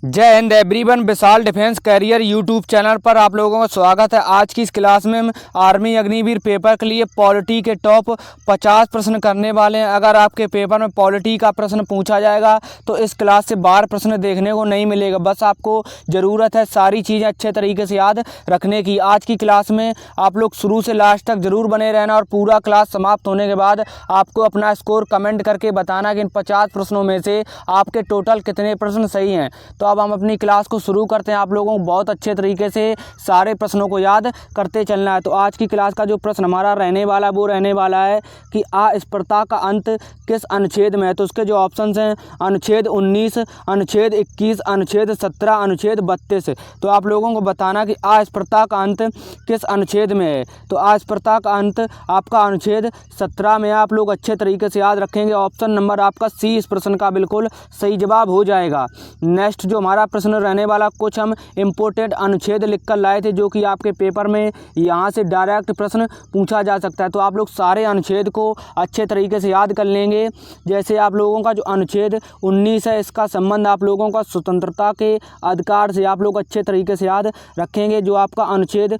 जय हिंद एवरीवन। विशाल defence career YouTube channel पर आप लोगों का स्वागत है। आज की इस क्लास में हम आर्मी अग्निवीर पेपर के लिए पॉलिटी के टॉप 50 प्रश्न करने वाले हैं। अगर आपके पेपर में पॉलिटी का प्रश्न पूछा जाएगा तो इस क्लास से 12 प्रश्न देखने को नहीं मिलेगा। बस आपको ज़रूरत है सारी चीज़ें अच्छे तरीके से याद रखने की। आज की क्लास में आप लोग शुरू से लास्ट तक ज़रूर बने रहना और पूरा क्लास समाप्त होने के बाद आपको अपना स्कोर कमेंट करके बताना कि इन 50 प्रश्नों में से आपके टोटल कितने प्रश्न सही हैं। तो अब हम अपनी क्लास को शुरू करते हैं। आप लोगों को बहुत अच्छे तरीके से सारे प्रश्नों को याद करते चलना है। तो आज की क्लास का जो प्रश्न हमारा रहने वाला वो रहने वाला है कि अस्पृश्यता का अंत किस अनुच्छेद में है। तो उसके जो ऑप्शंस हैं अनुच्छेद 19, अनुच्छेद 21, अनुच्छेद 17, अनुच्छेद 32। तो आप लोगों को बताना कि अस्पृश्यता का अंत किस अनुच्छेद में है। तो अस्पृश्यता का अंत आपका अनुच्छेद 17 में आप लोग अच्छे तरीके से याद रखेंगे। ऑप्शन नंबर आपका सी इस प्रश्न का बिल्कुल सही जवाब हो जाएगा। नेक्स्ट जो हमारा प्रश्न रहने वाला, कुछ हम इम्पोर्टेंट अनुच्छेद लिखकर लाए थे जो कि आपके पेपर में यहाँ से डायरेक्ट प्रश्न पूछा जा सकता है। तो आप लोग सारे अनुच्छेद को अच्छे तरीके से याद कर लेंगे। जैसे आप लोगों का जो अनुच्छेद 19 है, इसका संबंध आप लोगों का स्वतंत्रता के अधिकार से आप लोग अच्छे तरीके से याद रखेंगे। जो आपका अनुच्छेद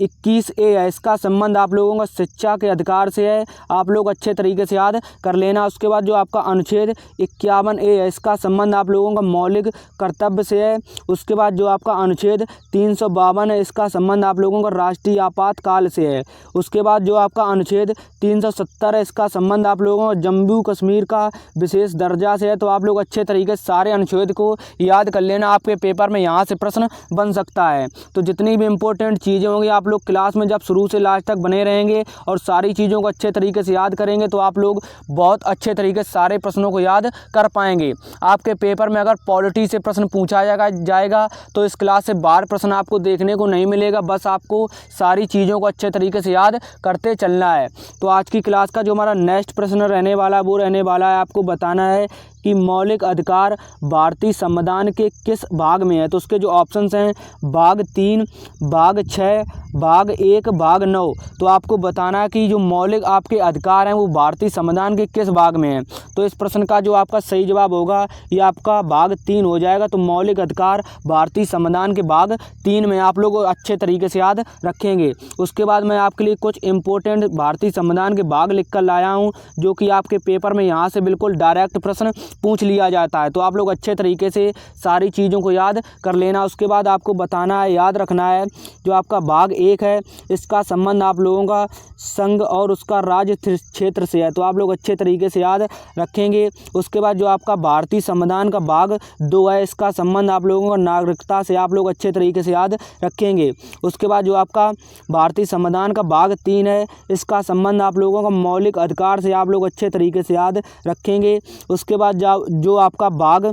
21A है, इसका संबंध आप लोगों का शिक्षा के अधिकार से है, आप लोग अच्छे तरीके से याद कर लेना। उसके बाद जो आपका अनुच्छेद 51A है, इसका संबंध आप लोगों का मौलिक कर्तव्य से है। उसके बाद जो आपका अनुच्छेद 352 है, इसका संबंध आप लोगों का राष्ट्रीय आपातकाल से है। उसके बाद जो आपका अनुच्छेद 370 है, इसका संबंध आप लोगों का जम्मू कश्मीर का विशेष दर्जा से है। तो आप लोग अच्छे तरीके से सारे अनुच्छेद को याद कर लेना, आपके पेपर में यहाँ से प्रश्न बन सकता है। तो जितनी भी इम्पोर्टेंट चीज़ें होंगी आप लोग क्लास में जब शुरू से लास्ट तक बने रहेंगे और सारी चीज़ों को अच्छे तरीके से याद करेंगे तो आप लोग बहुत अच्छे तरीके से सारे प्रश्नों को याद कर पाएंगे। आपके पेपर में अगर पॉलिटी से प्रश्न पूछा जाएगा तो इस क्लास से 12 प्रश्न आपको देखने को नहीं मिलेगा। बस आपको सारी चीज़ों को अच्छे तरीके से याद करते चलना है। तो आज की क्लास का जो हमारा नेक्स्ट प्रश्न रहने वाला है वो रहने वाला है, आपको बताना है कि मौलिक अधिकार भारतीय संविधान के किस भाग में है। तो उसके जो ऑप्शंस हैं भाग 3, भाग 6, भाग 1, भाग 9। तो आपको बताना है कि जो मौलिक आपके अधिकार हैं वो भारतीय संविधान के किस भाग में है। तो इस प्रश्न का जो आपका सही जवाब होगा ये आपका भाग 3 हो जाएगा। तो मौलिक अधिकार भारतीय संविधान के भाग 3 में आप लोग अच्छे तरीके से याद रखेंगे। उसके बाद मैं आपके लिए कुछ इंपॉर्टेंट भारतीय संविधान के भाग लिख कर लाया हूँ जो कि आपके पेपर में यहाँ से बिल्कुल डायरेक्ट प्रश्न पूछ लिया जाता है। तो आप लोग अच्छे तरीके से सारी चीज़ों को याद कर लेना। उसके बाद आपको बताना है, याद रखना है, जो आपका भाग 1 है इसका संबंध आप लोगों का संघ और उसका राज्य क्षेत्र से है। तो आप लोग अच्छे तरीके से याद रखेंगे। उसके बाद जो आपका भारतीय संविधान का भाग 2 है, इसका संबंध आप लोगों का नागरिकता से, आप लोग अच्छे तरीके से याद रखेंगे। उसके बाद जो आपका भारतीय संविधान का भाग 3 है, इसका संबंध आप लोगों का मौलिक अधिकार से, आप लोग अच्छे तरीके से याद रखेंगे। उसके बाद जो आपका भाग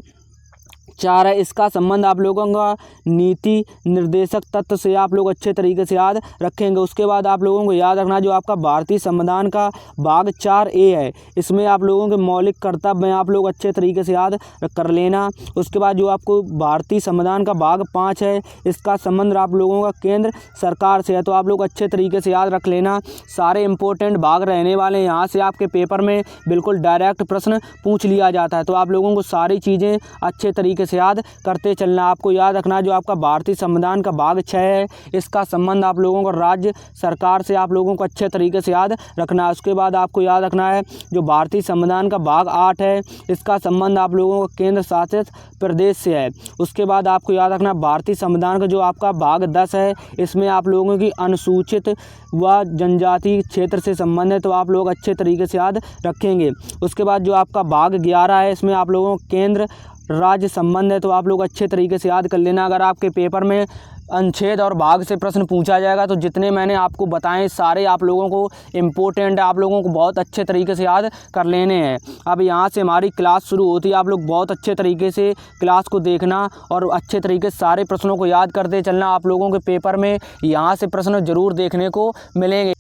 4 है, इसका संबंध आप लोगों का नीति निर्देशक तत्व से, आप लोग अच्छे तरीके से याद रखेंगे। उसके बाद आप लोगों को याद रखना जो आपका भारतीय संविधान का भाग 4A है, इसमें आप लोगों के मौलिक कर्तव्य हैं, आप लोग अच्छे तरीके से याद कर लेना। उसके बाद जो आपको भारतीय संविधान का भाग 5 है, इसका संबंध आप लोगों का केंद्र सरकार से है। तो आप लोग अच्छे तरीके से याद रख लेना। सारे इंपॉर्टेंट भाग रहने वाले हैं, यहाँ से आपके पेपर में बिल्कुल डायरेक्ट प्रश्न पूछ लिया जाता है। तो आप लोगों को सारी चीज़ें अच्छे तरीके से याद करते चलना। आपको याद रखना जो आपका भारतीय संविधान का भाग 6 है, इसका संबंध आप लोगों को राज्य सरकार से, आप लोगों को अच्छे तरीके से याद रखना है। उसके बाद आपको याद रखना है जो भारतीय संविधान का भाग 8 है, इसका संबंध आप लोगों को केंद्र शासित प्रदेश से है। उसके बाद आपको याद रखना भारतीय संविधान का जो आपका भाग 10 है, इसमें आप लोगों की अनुसूचित व जनजाति क्षेत्र से संबंध है। तो आप लोग अच्छे तरीके से याद रखेंगे। उसके बाद जो आपका भाग 11 है, इसमें आप लोगों को केंद्र राज्य संबंध है। तो आप लोग अच्छे तरीके से याद कर लेना। अगर आपके पेपर में अनुच्छेद और भाग से प्रश्न पूछा जाएगा तो जितने मैंने आपको बताए सारे आप लोगों को इम्पोर्टेंट है, आप लोगों को बहुत अच्छे तरीके से याद कर लेने हैं। अब यहाँ से हमारी क्लास शुरू होती है, आप लोग बहुत अच्छे तरीके से क्लास को देखना और अच्छे तरीके से सारे प्रश्नों को याद करते चलना। आप लोगों के पेपर में यहाँ से प्रश्न ज़रूर देखने को मिलेंगे।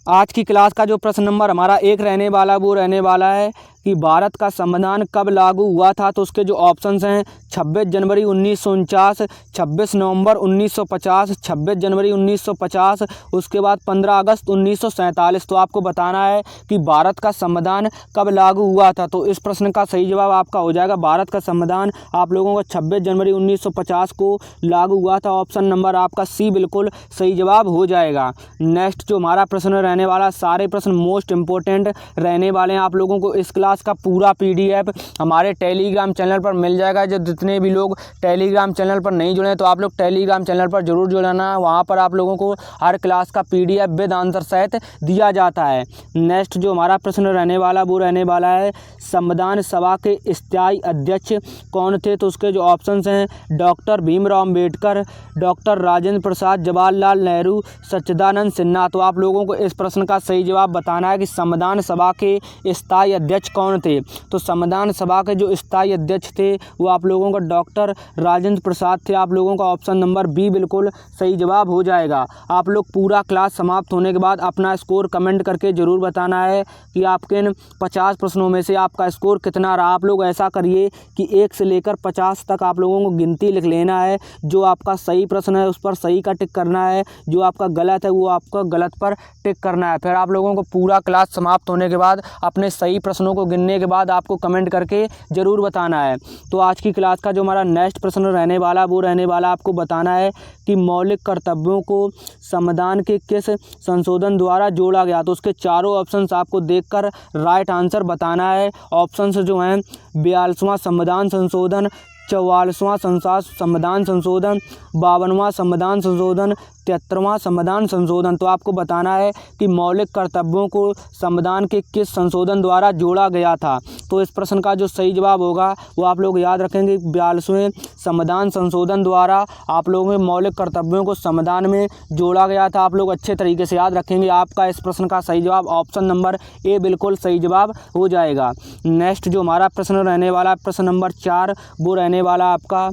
आज की क्लास का जो प्रश्न नंबर हमारा 1 रहने वाला वो रहने वाला है कि भारत का संविधान कब लागू हुआ था, तो उसके जो ऑप्शंस हैं 26 जनवरी 1949, 26 नवंबर 1950, 26 जनवरी 1950, उसके बाद 15 अगस्त 1947। तो आपको बताना है कि भारत का संविधान कब लागू हुआ था। तो इस प्रश्न का सही जवाब आपका हो जाएगा भारत का संविधान आप लोगों को 26 जनवरी 1950 को लागू हुआ था। ऑप्शन नंबर आपका सी बिल्कुल सही जवाब हो जाएगा। नेक्स्ट जो हमारा प्रश्न रहने वाला, सारे प्रश्न मोस्ट इंपॉर्टेंट रहने वाले हैं। आप लोगों को इस क्लास का पूरा PDF हमारे टेलीग्राम चैनल पर मिल जाएगा। जो जितने भी लोग टेलीग्राम चैनल पर नहीं जुड़े तो आप लोग टेलीग्राम चैनल पर जरूर जुड़ना। वहाँ पर आप लोगों को हर क्लास का PDF विद आंसर सहित दिया जाता है। नेक्स्ट जो हमारा प्रश्न रहने वाला वो रहने वाला है, संविधान सभा के स्थायी अध्यक्ष कौन थे, तो उसके जो ऑप्शंस हैं डॉक्टर भीमराव अम्बेडकर, डॉक्टर राजेंद्र प्रसाद, जवाहरलाल नेहरू, सच्चिदानंद सिन्हा। तो आप लोगों को इस प्रश्न का सही जवाब बताना है कि संविधान सभा के स्थायी अध्यक्ष कौन थे। तो संविधान सभा के जो स्थायी अध्यक्ष थे वो आप लोगों का डॉक्टर राजेंद्र प्रसाद थे। आप लोगों का ऑप्शन नंबर बी बिल्कुल सही जवाब हो जाएगा। आप लोग पूरा क्लास समाप्त होने के बाद अपना स्कोर कमेंट करके ज़रूर बताना है कि आपके इन 50 प्रश्नों में से आपका स्कोर कितना रहा। आप लोग ऐसा करिए कि 1 से लेकर 50 तक आप लोगों को गिनती लिख लेना है। जो आपका सही प्रश्न है उस पर सही का टिक करना है, जो आपका गलत है वो आपका गलत पर टिक करना है। फिर आप लोगों को पूरा क्लास समाप्त होने के बाद अपने सही प्रश्नों को गिनने के बाद आपको कमेंट करके ज़रूर बताना है। तो आज की क्लास का जो हमारा नेक्स्ट प्रश्न रहने वाला वो रहने वाला आपको बताना है कि मौलिक कर्तव्यों को संविधान के किस संशोधन द्वारा जोड़ा गया। तो उसके चारों ऑप्शंस आपको देखकर राइट आंसर बताना है। ऑप्शंस जो हैं 42वां संविधान संशोधन, 44वां संविधान संशोधन, 52वां संविधान संशोधन, 73वां संविधान संशोधन। तो आपको बताना है कि मौलिक कर्तव्यों को संविधान के किस संशोधन द्वारा जोड़ा गया था। तो इस प्रश्न का जो सही जवाब होगा वो आप लोग याद रखेंगे 42वें संविधान संशोधन द्वारा आप लोगों के मौलिक कर्तव्यों को संविधान में जोड़ा गया था। आप लोग अच्छे तरीके से याद रखेंगे। आपका इस प्रश्न का सही जवाब ऑप्शन नंबर ए बिल्कुल सही जवाब हो जाएगा। नेक्स्ट जो हमारा प्रश्न रहने वाला प्रश्न नंबर 4 वो रहने वाला आपका,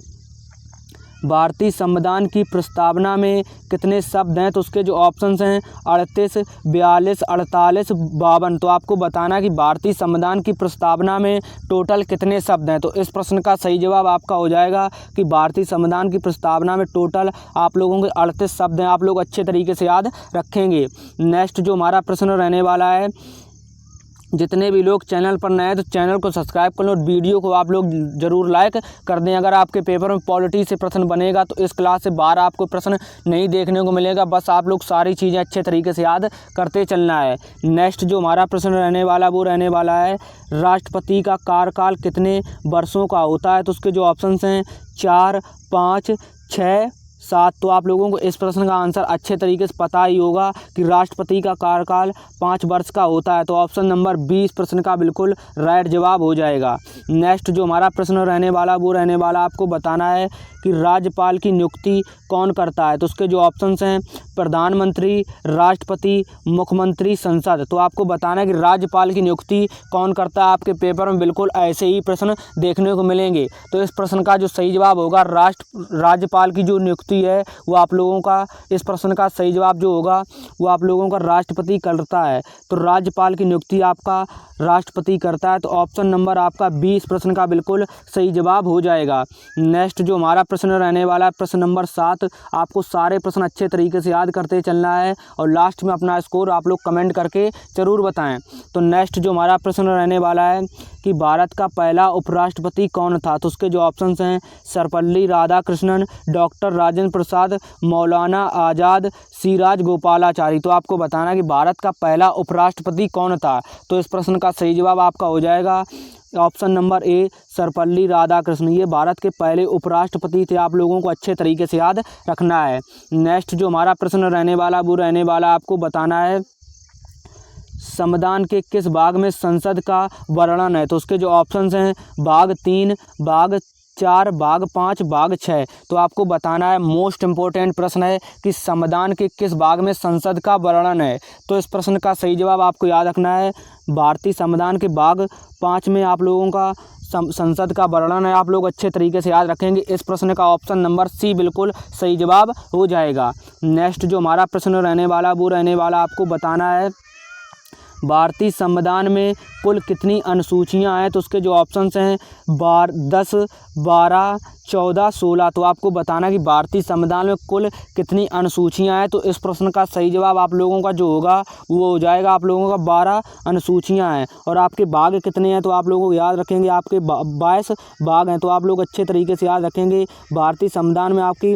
भारतीय संविधान की प्रस्तावना में कितने शब्द हैं। तो उसके जो ऑप्शंस हैं 38, 42, 48, 52। तो आपको बताना है कि भारतीय संविधान की प्रस्तावना में टोटल कितने शब्द हैं। तो इस प्रश्न का सही जवाब आपका हो जाएगा कि भारतीय संविधान की प्रस्तावना में टोटल आप लोगों के 38 शब्द हैं। आप लोग अच्छे तरीके से याद रखेंगे। नेक्स्ट जो हमारा प्रश्न रहने वाला है, जितने भी लोग चैनल पर नए हैं तो चैनल को सब्सक्राइब कर लो और वीडियो को आप लोग ज़रूर लाइक कर दें। अगर आपके पेपर में पॉलिटी से प्रश्न बनेगा तो इस क्लास से बाहर आपको प्रश्न नहीं देखने को मिलेगा। बस आप लोग सारी चीज़ें अच्छे तरीके से याद करते चलना है। नेक्स्ट जो हमारा प्रश्न रहने वाला वो रहने वाला है, राष्ट्रपति का कार्यकाल कितने वर्षों का होता है। तो उसके जो ऑप्शंस हैं 4, 5, 6, 7। तो आप लोगों को इस प्रश्न का आंसर अच्छे तरीके से पता ही होगा कि राष्ट्रपति का कार्यकाल 5 वर्ष का होता है। तो ऑप्शन नंबर 20 प्रश्न का बिल्कुल राइट जवाब हो जाएगा। नेक्स्ट जो हमारा प्रश्न रहने वाला वो रहने वाला आपको बताना है कि राज्यपाल की नियुक्ति कौन करता है। तो उसके जो ऑप्शंस हैं प्रधानमंत्री, राष्ट्रपति, मुख्यमंत्री, संसद। तो आपको बताना है कि राज्यपाल की नियुक्ति कौन करता है। आपके पेपर में बिल्कुल ऐसे ही प्रश्न देखने को मिलेंगे। तो इस प्रश्न का जो सही जवाब होगा राज्यपाल की जो नियुक्ति है वो आप लोगों का, इस प्रश्न का सही जवाब जो होगा वो आप लोगों का राष्ट्रपति करता है। तो राज्यपाल की नियुक्ति आपका राष्ट्रपति करता है। तो ऑप्शन नंबर आपका 20 प्रश्न का बिल्कुल सही जवाब हो जाएगा। नेक्स्ट जो हमारा प्रश्न रहने वाला है प्रश्न नंबर 7। आपको सारे प्रश्न अच्छे तरीके से याद करते चलना है और लास्ट में अपना स्कोर आप लोग कमेंट करके ज़रूर बताएं। तो नेक्स्ट जो हमारा प्रश्न रहने वाला है कि भारत का पहला उपराष्ट्रपति कौन था। तो उसके जो ऑप्शंस हैं सर्वपल्ली राधाकृष्णन, डॉक्टर राजेंद्र प्रसाद, मौलाना आज़ाद, सी राजगोपालाचारी। तो आपको बताना है कि भारत का पहला उपराष्ट्रपति कौन था। तो इस प्रश्न का सही जवाब आपका हो जाएगा option number A Sarvepalli Radhakrishnan. ये भारत के पहले उपराष्ट्रपति थे। आप लोगों को अच्छे तरीके से याद रखना है। नेक्स्ट जो हमारा प्रश्न रहने वाला वो रहने वाला आपको बताना है, संविधान के किस भाग में संसद का वर्णन है। तो उसके जो ऑप्शंस हैं भाग 3, भाग 4, भाग 5, भाग 6। तो आपको बताना है, मोस्ट इम्पोर्टेंट प्रश्न है कि संविधान के किस भाग में संसद का वर्णन है। तो इस प्रश्न का सही जवाब आपको याद रखना है, भारतीय संविधान के भाग 5 में आप लोगों का संसद का वर्णन है। आप लोग अच्छे तरीके से याद रखेंगे। इस प्रश्न का ऑप्शन नंबर सी बिल्कुल सही जवाब हो जाएगा। नेक्स्ट जो हमारा प्रश्न रहने वाला वो रहने वाला आपको बताना है, भारतीय संविधान में कुल कितनी अनुसूचियां हैं? तो उसके जो ऑप्शंस हैं 10, 12, 14, 16। तो आपको बताना कि भारतीय संविधान में कुल कितनी अनुसूचियां हैं। तो इस प्रश्न का सही जवाब आप लोगों का जो होगा वो हो जाएगा आप लोगों का 12 अनुसूचियां हैं। और आपके भाग कितने हैं? तो आप लोगों को याद रखेंगे आपके 22 भाग हैं। तो आप लोग अच्छे तरीके से याद रखेंगे भारतीय संविधान में आपकी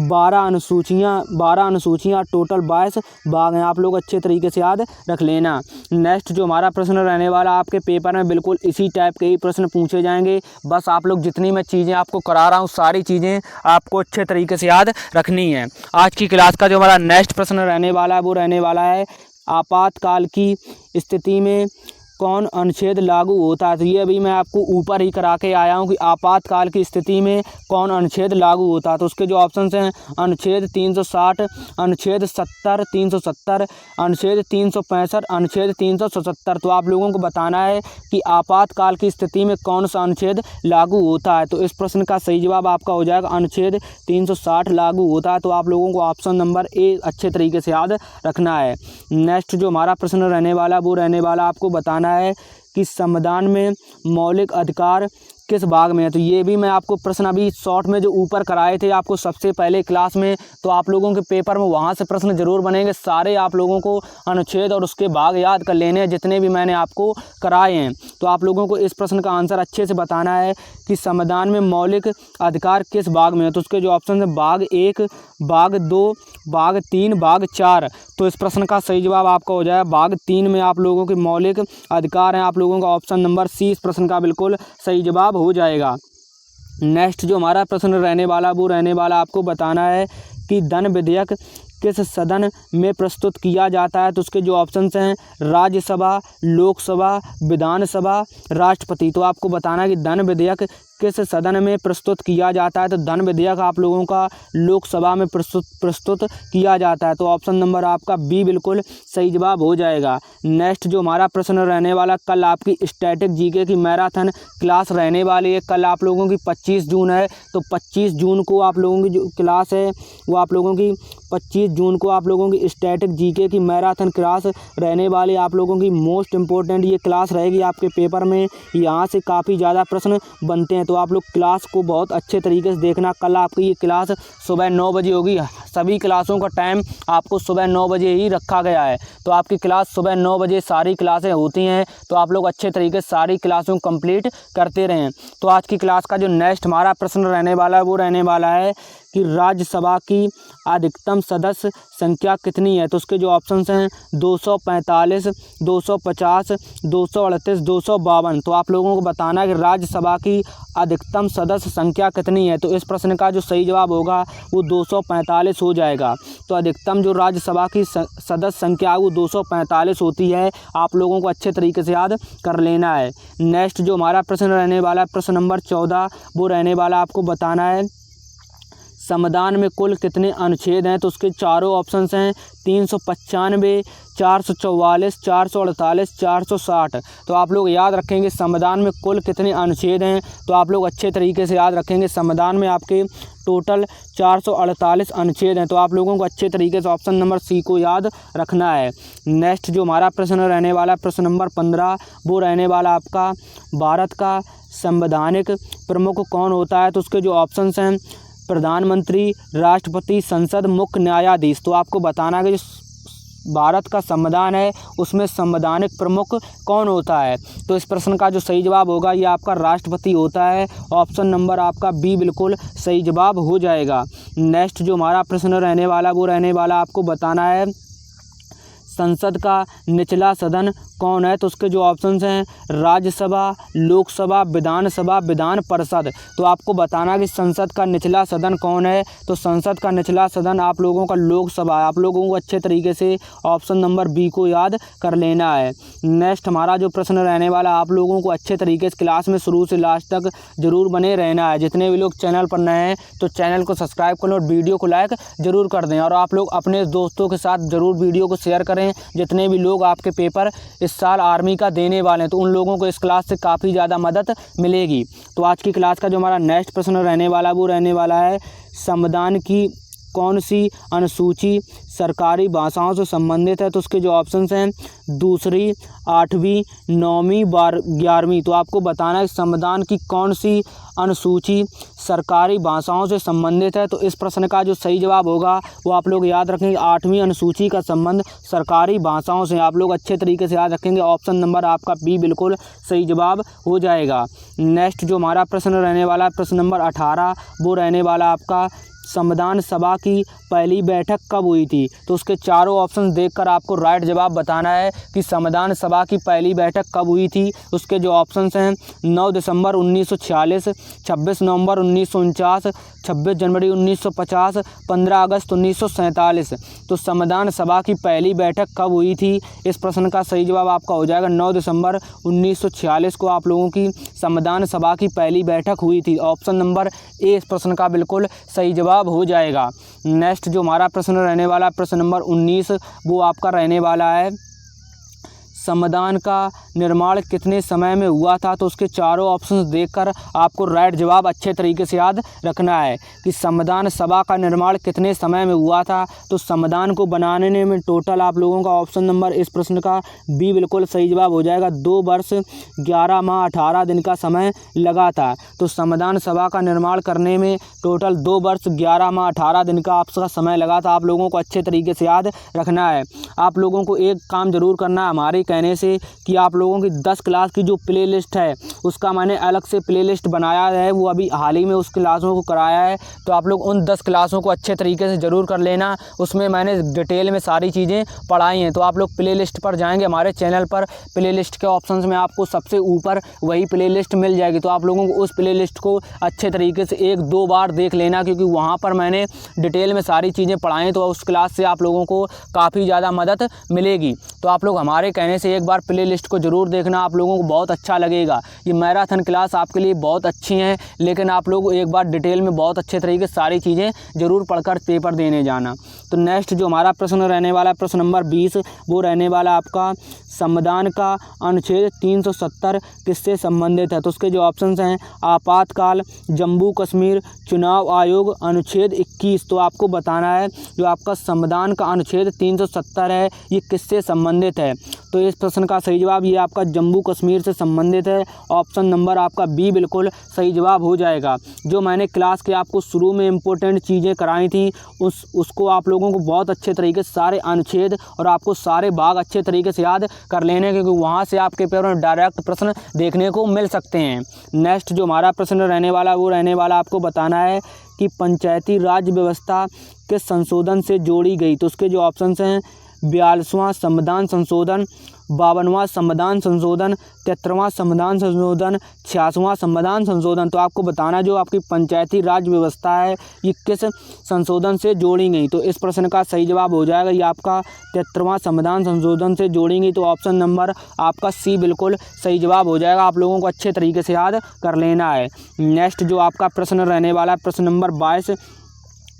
12 अनुसूचियाँ टोटल 22 भाग हैं। आप लोग अच्छे तरीके से याद रख लेना। नेक्स्ट जो हमारा प्रश्न रहने वाला आपके पेपर में बिल्कुल इसी टाइप के ही प्रश्न पूछे जाएंगे। बस आप लोग जितनी मैं चीज़ें आपको करा रहा हूँ सारी चीज़ें आपको अच्छे तरीके से याद रखनी है। आज की क्लास का जो हमारा नेक्स्ट प्रश्न रहने वाला है वो रहने वाला है आपातकाल की स्थिति में कौन अनुच्छेद लागू होता है? तो ये अभी मैं आपको ऊपर ही करा के आया हूँ कि आपातकाल की स्थिति में कौन अनुच्छेद लागू होता है। तो उसके जो ऑप्शंस हैं अनुच्छेद 360, अनुच्छेद 70, 370, अनुच्छेद 365, अनुच्छेद 377। तो आप लोगों को बताना है कि आपातकाल की स्थिति में कौन सा अनुच्छेद लागू होता है। तो इस प्रश्न का सही जवाब आपका हो जाएगा अनुच्छेद 360 लागू होता है। तो आप लोगों को ऑप्शन नंबर ए अच्छे तरीके से याद रखना है। नेक्स्ट जो हमारा प्रश्न रहने वाला वो रहने वाला आपको बताना है कि संविधान में मौलिक अधिकार किस भाग में है। तो ये भी मैं आपको प्रश्न अभी शॉर्ट में जो ऊपर कराए थे आपको सबसे पहले क्लास में, तो आप लोगों के पेपर में वहाँ से प्रश्न जरूर बनेंगे। सारे आप लोगों को अनुच्छेद और उसके भाग याद कर लेने हैं जितने भी मैंने आपको कराए हैं। तो आप लोगों को इस प्रश्न का आंसर अच्छे से बताना है कि संविधान में मौलिक अधिकार किस भाग में है। तो उसके जो ऑप्शन है भाग 1, भाग 2, भाग 3, भाग 4। तो इस प्रश्न का सही जवाब आपका हो जाएगा भाग 3 में आप लोगों के मौलिक अधिकार हैं। आप लोगों का ऑप्शन नंबर सी इस प्रश्न का बिल्कुल सही जवाब हो जाएगा। नेक्स्ट जो हमारा प्रश्न रहने वाला वो रहने वाला आपको बताना है कि धन विधेयक किस सदन में प्रस्तुत किया जाता है। तो उसके जो ऑप्शंस हैं राज्यसभा, लोकसभा, विधानसभा, राष्ट्रपति। तो आपको बताना है कि धन विधेयक किस सदन में प्रस्तुत किया जाता है। तो धन विधेयक आप लोगों का लोकसभा में प्रस्तुत किया जाता है। तो ऑप्शन नंबर आपका बी बिल्कुल सही जवाब हो जाएगा। नेक्स्ट जो हमारा प्रश्न रहने वाला, कल आपकी स्टैटिक जीके की मैराथन क्लास रहने वाली है। कल आप लोगों की 25 जून है। तो 25 जून को आप लोगों की जो क्लास है वो आप लोगों की 25 जून को आप लोगों की स्टैटिक जीके की मैराथन क्लास रहने वाली। आप लोगों की मोस्ट इम्पोर्टेंट ये क्लास रहेगी आपके पेपर में। यहाँ से काफ़ी ज़्यादा प्रश्न बनते हैं। तो आप लोग क्लास को बहुत अच्छे तरीके से देखना। कल आपकी ये क्लास सुबह 9 बजे होगी। सभी क्लासों का टाइम आपको सुबह 9 बजे ही रखा गया है। तो आपकी क्लास सुबह 9 बजे सारी क्लासें होती हैं। तो आप लोग अच्छे तरीके से सारी क्लासों को कंप्लीट करते रहें। तो आज की क्लास का जो नेक्स्ट हमारा प्रश्न रहने वाला है वो रहने वाला है कि राज्यसभा की अधिकतम सदस्य संख्या कितनी है। तो उसके जो ऑप्शंस हैं 245, 250, 238, 252। तो आप लोगों को बताना है कि राज्यसभा की अधिकतम सदस्य संख्या कितनी है। तो इस प्रश्न का जो सही जवाब होगा वो 245 हो जाएगा। तो अधिकतम जो राज्यसभा की सदस्य संख्या है वो 245 होती है। आप लोगों को अच्छे तरीके से याद कर लेना है। नेक्स्ट जो हमारा प्रश्न रहने वाला है प्रश्न नंबर 14 वो रहने वाला आपको बताना है संविधान में कुल कितने अनुच्छेद हैं। तो उसके चारों ऑप्शंस हैं 395, 444, 448, 460। तो आप लोग याद रखेंगे संविधान में कुल कितने अनुच्छेद हैं। तो आप लोग अच्छे तरीके से याद रखेंगे संविधान में आपके टोटल 448 अनुच्छेद हैं। तो आप लोगों को अच्छे तरीके से ऑप्शन नंबर सी को याद रखना है। नेक्स्ट जो हमारा प्रश्न रहने वाला प्रश्न नंबर 15 वो रहने वाला आपका भारत का संवैधानिक प्रमुख कौन होता है। तो उसके जो ऑप्शंस हैं प्रधानमंत्री, राष्ट्रपति, संसद, मुख्य न्यायाधीश। तो आपको बताना है कि जो भारत का संविधान है उसमें संवैधानिक प्रमुख कौन होता है। तो इस प्रश्न का जो सही जवाब होगा ये आपका राष्ट्रपति होता है। ऑप्शन नंबर आपका बी बिल्कुल सही जवाब हो जाएगा। नेक्स्ट जो हमारा प्रश्न रहने वाला वो रहने वाला आपको बताना है संसद का निचला सदन कौन है। तो उसके जो ऑप्शंस हैं राज्यसभा, लोकसभा, विधानसभा, विधान परिषद। तो आपको बताना कि संसद का निचला सदन कौन है। तो संसद का निचला सदन आप लोगों का लोकसभा है। आप लोगों को अच्छे तरीके से ऑप्शन नंबर बी को याद कर लेना है। नेक्स्ट हमारा जो प्रश्न रहने वाला आप लोगों को अच्छे तरीके से क्लास में शुरू से लास्ट तक जरूर बने रहना है। जितने भी लोग चैनल पर नए हैं तो चैनल को सब्सक्राइब करें और वीडियो को लाइक जरूर कर दें। और आप लोग अपने दोस्तों के साथ ज़रूर वीडियो को शेयर करें। जितने भी लोग आपके पेपर इस साल आर्मी का देने वाले हैं तो उन लोगों को इस क्लास से काफ़ी ज़्यादा मदद मिलेगी। तो आज की क्लास का जो हमारा नेक्स्ट प्रश्न रहने वाला वो रहने वाला है संविधान की कौन सी अनुसूची सरकारी भाषाओं से संबंधित है? तो उसके जो ऑप्शंस हैं दूसरी, 8वीं, 9वीं, 11वीं। तो आपको बताना है संविधान की कौन सी अनुसूची सरकारी भाषाओं से संबंधित है। तो इस प्रश्न का जो सही जवाब होगा वो आप लोग याद रखेंगे, 8वीं अनुसूची का संबंध सरकारी भाषाओं से। आप लोग अच्छे तरीके से याद रखेंगे। ऑप्शन नंबर आपका बी बिल्कुल सही जवाब हो जाएगा। नेक्स्ट जो हमारा प्रश्न रहने वाला है, प्रश्न नंबर 18, वो रहने वाला आपका संविधान सभा की पहली बैठक कब हुई थी? तो उसके चारों ऑप्शन देखकर आपको राइट जवाब बताना है कि संविधान सभा की पहली बैठक कब हुई थी। उसके जो ऑप्शंस हैं 9 दिसंबर 1946, 26 नवंबर 1949, 26 जनवरी 1950, 15 अगस्त 1947। तो संविधान सभा की पहली बैठक कब हुई थी? इस प्रश्न का सही जवाब आपका हो जाएगा 9 दिसंबर 1946 को आप लोगों की संविधान सभा की पहली बैठक हुई थी। ऑप्शन नंबर ए इस प्रश्न का बिल्कुल सही जवाब हो जाएगा। नेक्स्ट जो हमारा प्रश्न रहने वाला है, प्रश्न नंबर 19, वो आपका रहने वाला है संविधान का निर्माण कितने समय में हुआ था? तो उसके चारों ऑप्शंस देखकर आपको राइट जवाब अच्छे तरीके से याद रखना है कि संविधान सभा का निर्माण कितने समय में हुआ था। तो संविधान को बनाने में टोटल आप लोगों का ऑप्शन नंबर इस प्रश्न का बी बिल्कुल सही जवाब हो जाएगा, 2 वर्ष 11 माह 18 दिन का समय लगा था। तो संविधान सभा का निर्माण करने में टोटल 2 वर्ष 11 माह 18 दिन का आपका समय लगा था। आप लोगों को अच्छे तरीके से याद रखना है। आप लोगों को एक काम जरूर करना है हमारे कहने से कि आप लोगों की 10 क्लास की जो प्लेलिस्ट है उसका मैंने अलग से प्लेलिस्ट बनाया है, वो अभी हाल ही में उस क्लासों को कराया है। तो आप लोग उन 10 क्लासों को अच्छे तरीके से ज़रूर कर लेना। उसमें मैंने डिटेल में सारी चीज़ें पढ़ाई हैं। तो आप लोग प्लेलिस्ट पर जाएंगे, हमारे चैनल पर प्लेलिस्ट के ऑप्शंस में आपको सबसे ऊपर वही प्लेलिस्ट मिल जाएगी। तो आप लोगों को उस प्लेलिस्ट को अच्छे तरीके से 1-2 बार देख लेना, क्योंकि वहाँ पर मैंने डिटेल में सारी चीज़ें पढ़ाई। तो उस क्लास से आप लोगों को काफ़ी ज़्यादा मदद मिलेगी। तो आप लोग हमारे कहने से एक बार प्लेलिस्ट को ज़रूर देखना, आप लोगों को बहुत अच्छा लगेगा। ये मैराथन क्लास आपके लिए बहुत अच्छी हैं, लेकिन आप लोग एक बार डिटेल में बहुत अच्छे तरीके से सारी चीज़ें ज़रूर पढ़कर पेपर देने जाना। तो नेक्स्ट जो हमारा प्रश्न रहने वाला है, प्रश्न नंबर 20, वो रहने वाला आपका संविधान का अनुच्छेद 370 किससे संबंधित है? तो उसके जो ऑप्शंस हैं आपातकाल, जम्मू कश्मीर, चुनाव आयोग, अनुच्छेद 21। तो आपको बताना है जो आपका संविधान का अनुच्छेद 370 है ये किससे संबंधित है? तो इस प्रश्न का सही जवाब ये आपका जम्मू कश्मीर से संबंधित है। ऑप्शन नंबर आपका बी बिल्कुल सही जवाब हो जाएगा। जो मैंने क्लास के आपको शुरू में इम्पोर्टेंट चीज़ें कराई थी उसको आप लोगों को बहुत अच्छे तरीके से सारे अनुच्छेद और आपको सारे भाग अच्छे तरीके से याद कर लेने, क्योंकि वहाँ से आपके पेपर में डायरेक्ट प्रश्न देखने को मिल सकते हैं। नेक्स्ट जो हमारा प्रश्न रहने वाला वो रहने वाला आपको बताना है कि पंचायती राज व्यवस्था किस संशोधन से जोड़ी गई? तो उसके जो ऑप्शंस हैं 42वां संविधान संशोधन, 52वां संविधान संशोधन, 73वां संविधान संशोधन, 86वां संविधान संशोधन। तो आपको बताना जो आपकी पंचायती राज व्यवस्था है ये किस संशोधन से जोड़ी गई? तो इस प्रश्न का सही जवाब हो जाएगा ये आपका 73वां संविधान संशोधन से जोड़ी गई। तो ऑप्शन नंबर आपका सी बिल्कुल सही जवाब हो जाएगा। आप लोगों को अच्छे तरीके से याद कर लेना है। नेक्स्ट जो आपका प्रश्न रहने वाला है, प्रश्न नंबर 22,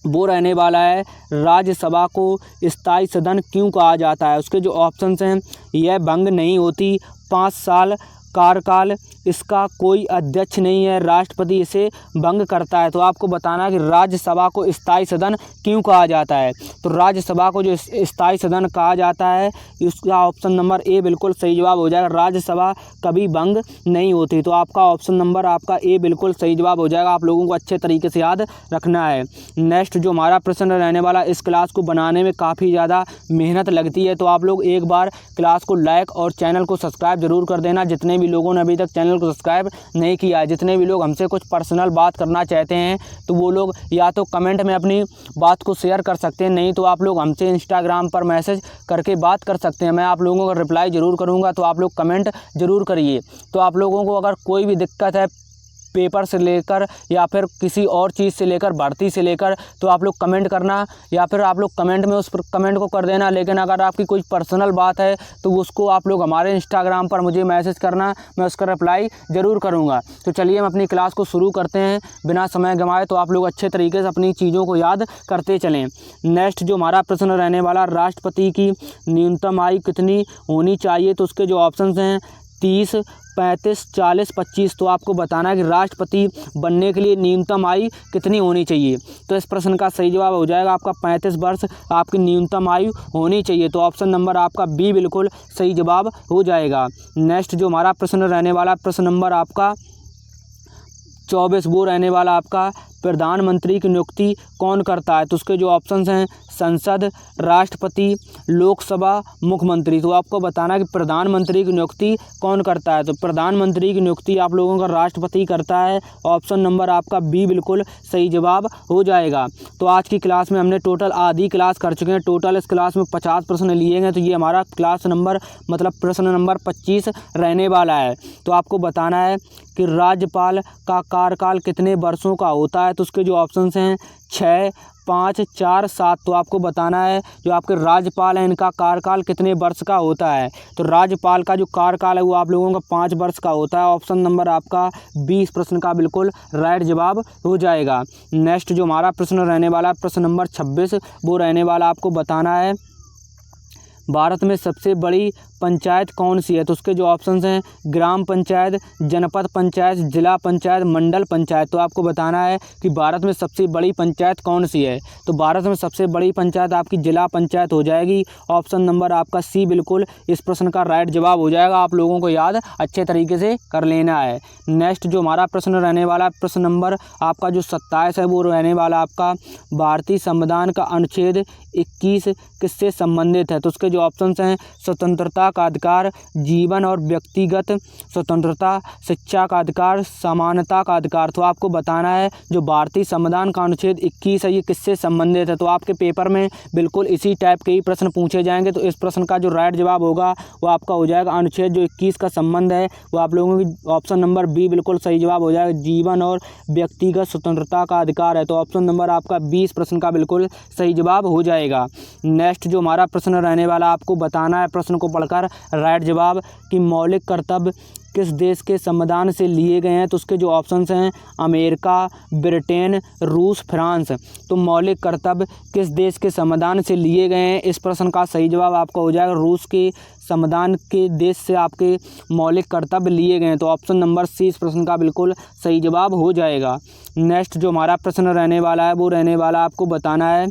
वो रहने वाला है राज्यसभा को स्थायी सदन क्यों कहा जाता है? उसके जो ऑप्शंस हैं यह भंग नहीं होती, 5 साल कार्यकाल, इसका कोई अध्यक्ष नहीं है, राष्ट्रपति इसे भंग करता है। तो आपको बताना है कि राज्यसभा को स्थायी सदन क्यों कहा जाता है? तो राज्यसभा को जो स्थायी सदन कहा जाता है इसका ऑप्शन नंबर ए बिल्कुल सही जवाब हो जाएगा, राज्यसभा कभी भंग नहीं होती। तो आपका ऑप्शन नंबर आपका ए बिल्कुल सही जवाब हो जाएगा। आप लोगों को अच्छे तरीके से याद रखना है। नेक्स्ट जो हमारा प्रश्न रहने वाला, इस क्लास को बनाने में काफ़ी ज़्यादा मेहनत लगती है, तो आप लोग एक बार क्लास को लाइक और चैनल को सब्सक्राइब जरूर कर देना। जितने भी लोगों ने अभी तक चैनल को सब्सक्राइब नहीं किया है, जितने भी लोग हमसे कुछ पर्सनल बात करना चाहते हैं तो वो लोग या तो कमेंट में अपनी बात को शेयर कर सकते हैं, नहीं तो आप लोग हमसे इंस्टाग्राम पर मैसेज करके बात कर सकते हैं। मैं आप लोगों का रिप्लाई ज़रूर करूँगा, तो आप लोग कमेंट ज़रूर करिए। तो आप लोगों को अगर कोई भी दिक्कत है पेपर से लेकर या फिर किसी और चीज़ से लेकर, भर्ती से लेकर, तो आप लोग कमेंट करना या फिर आप लोग कमेंट में उस कमेंट को कर देना। लेकिन अगर आपकी कोई पर्सनल बात है तो उसको आप लोग हमारे इंस्टाग्राम पर मुझे मैसेज करना, मैं उसका रिप्लाई ज़रूर करूँगा। तो चलिए हम अपनी क्लास को शुरू करते हैं बिना समय गंवाए। तो आप लोग अच्छे तरीके से अपनी चीज़ों को याद करते चलें। नेक्स्ट जो हमारा प्रश्न रहने वाला, राष्ट्रपति की न्यूनतम आयु कितनी होनी चाहिए? तो उसके जो ऑप्शंस हैं 30, 35, 40, 25। तो आपको बताना है कि राष्ट्रपति बनने के लिए न्यूनतम आयु कितनी होनी चाहिए। तो इस प्रश्न का सही जवाब हो जाएगा आपका 35 वर्ष आपकी न्यूनतम आयु होनी चाहिए। तो ऑप्शन नंबर आपका बी बिल्कुल सही जवाब हो जाएगा। नेक्स्ट जो हमारा प्रश्न रहने वाला, प्रश्न नंबर आपका 24 वो रहने वाला आपका, प्रधानमंत्री की नियुक्ति कौन करता है। तो उसके जो ऑप्शंस हैं, संसद, राष्ट्रपति, लोकसभा, मुख्यमंत्री। तो आपको बताना है कि प्रधानमंत्री की नियुक्ति कौन करता है। तो प्रधानमंत्री की नियुक्ति आप लोगों का राष्ट्रपति करता है। ऑप्शन नंबर आपका बी बिल्कुल सही जवाब हो जाएगा। तो आज की क्लास में हमने टोटल आधी क्लास कर चुके हैं। टोटल इस क्लास में 50 प्रश्न लिए गए। तो ये हमारा क्लास नंबर मतलब प्रश्न नंबर 25 रहने वाला है। तो आपको बताना है कि राज्यपाल का कार्यकाल कितने वर्षों का होता है। तो उसके जो ऑप्शंस हैं 6, 5, 4, 7। तो आपको बताना है जो आपके राज्यपाल हैं इनका कार्यकाल कितने वर्ष का होता है। तो राज्यपाल का जो कार्यकाल है वो आप लोगों का 5 वर्ष का होता है। ऑप्शन नंबर आपका 20 प्रश्न का बिल्कुल राइट जवाब हो जाएगा। नेक्स्ट जो हमारा प्रश्न रहने वाला है, प्रश्न नंबर 26 वो रहने वाला, आपको बताना है भारत में सबसे बड़ी पंचायत कौन सी है। तो उसके जो ऑप्शंस हैं, ग्राम पंचायत, जनपद पंचायत, जिला पंचायत, मंडल पंचायत। तो आपको बताना है कि भारत में सबसे बड़ी पंचायत कौन सी है। तो भारत में सबसे बड़ी पंचायत आपकी जिला पंचायत हो जाएगी। ऑप्शन नंबर आपका सी बिल्कुल इस प्रश्न का राइट जवाब हो जाएगा। आप लोगों को याद अच्छे तरीके से कर लेना है। नेक्स्ट जो हमारा प्रश्न रहने वाला, प्रश्न नंबर आपका जो 27 है वो रहने वाला आपका, भारतीय संविधान का अनुच्छेद 21 किससे संबंधित है। तो उसके जो ऑप्शंस हैं, स्वतंत्रता का अधिकार, जीवन और व्यक्तिगत स्वतंत्रता, शिक्षा का अधिकार, समानता का अधिकार। तो आपको बताना है जो भारतीय संविधान का अनुच्छेद 21 है ये किससे संबंधित है। तो आपके पेपर में बिल्कुल इसी टाइप के ही प्रश्न पूछे जाएंगे। तो इस प्रश्न का जो राइट जवाब होगा वो आपका हो जाएगा अनुच्छेद जो 21 का संबंध है वो आप लोगों की ऑप्शन नंबर बी बिल्कुल सही जवाब हो जाएगा, जीवन और व्यक्तिगत स्वतंत्रता का अधिकार है। तो ऑप्शन नंबर आपका 20 प्रश्न का बिल्कुल सही जवाब हो जाएगा। नेक्स्ट जो हमारा प्रश्न रहने वाला, आपको बताना है प्रश्न को पढ़कर राइट जवाब कि मौलिक कर्तव्य किस देश के संविधान से लिए गए हैं। तो उसके जो ऑप्शंस हैं, अमेरिका, ब्रिटेन, रूस, फ्रांस। तो मौलिक कर्तव्य किस देश के संविधान से लिए गए हैं, इस प्रश्न का सही जवाब आपका हो जाएगा रूस के संविधान के देश से आपके मौलिक कर्तव्य लिए गए हैं। तो ऑप्शन नंबर सी इस प्रश्न का बिल्कुल सही जवाब हो जाएगा। नेक्स्ट जो हमारा प्रश्न रहने वाला है वो रहने वाला, आपको बताना है